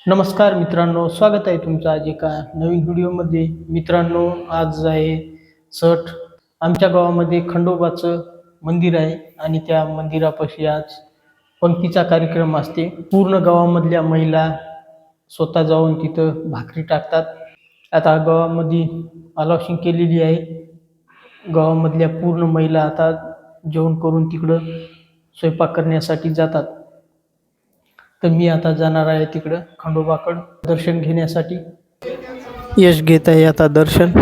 नमस्कार मित्रांनो, स्वागत आहे तुमचं आज एका नवीन व्हिडिओमध्ये. मित्रांनो, आज आहे सठ. आमच्या गावामध्ये खंडोबाचं मंदिर आहे आणि त्या मंदिरापाशी आज पंक्तीचा कार्यक्रम असते. पूर्ण गावामधल्या महिला स्वतः जाऊन तिथं भाकरी टाकतात. आता गावामध्ये अलाउन्सिंग केलेली आहे. गावामधल्या पूर्ण महिला आता जेवण करून तिकडं स्वयंपाक करण्यासाठी जातात. तर मी आता जाणार आहे तिकडं खंडोबाकडं दर्शन घेण्यासाठी. यश घेत आहे आता दर्शन.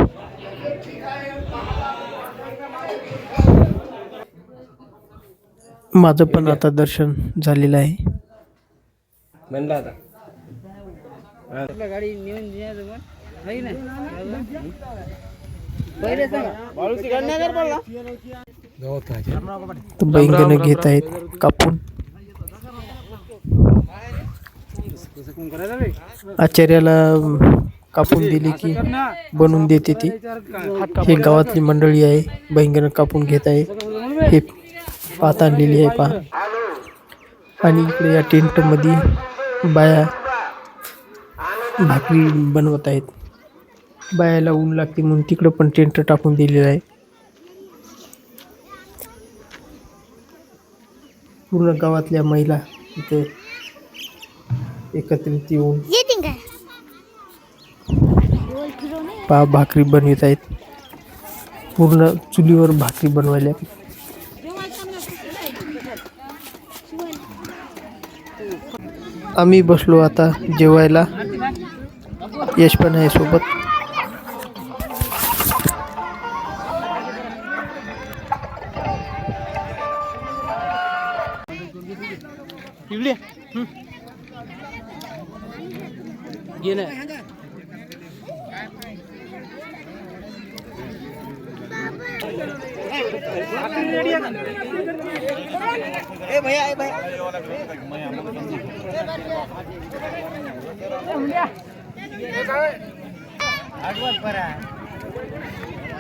माझं पण आता दर्शन झालेलं आहे. म्हणला आता गाडी नेऊन आहे ना पहिले तर बैंगन घेत आहेत कापून. आचार्याला कापून दिली की बनवून देते ती. हे गावातली मंडळी आहे, बैंगन कापून घेत आहे. हे पात आणलेली आहे पहा. आणि इकडे या टेंट मध्ये बाया भाकरी बनवत आहेत. बायाला ऊन लागते म्हणून तिकडे पण टेंट टाकून दिलेला आहे. पूर्ण गावातल्या महिला इथे एकत्रित येऊन पहा भाकरी बनवित आहेत. पूर्ण चुलीवर भाकरी बनवायला. आम्ही बसलो आता जेवायला. यश पण आहे सोबत.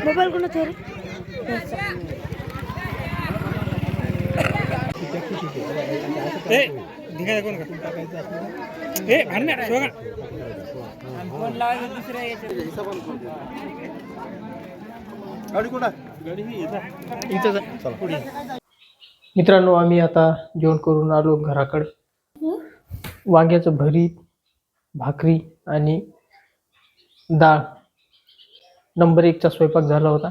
मोबाईल कोण रे? मित्रांनो, आम्ही आता जेवण करून आलो घराकडे. वांग्याचं भरीत, भाकरी आणि डाळ नंबर 1चा स्वयंपाक झाला होता.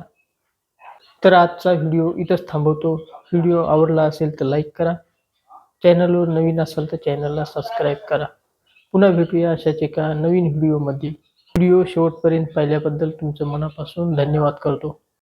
तर आजचा व्हिडिओ इथंच थांबवतो. व्हिडिओ आवडला असेल तर लाईक करा. चॅनलवर नवीन असाल तर चॅनलला सबस्क्राईब करा. पुन्हा भेटूया अशाच एका नवीन व्हिडिओमध्ये. व्हिडिओ शेवटपर्यंत पाहिल्याबद्दल तुमचं मनापासून धन्यवाद करतो.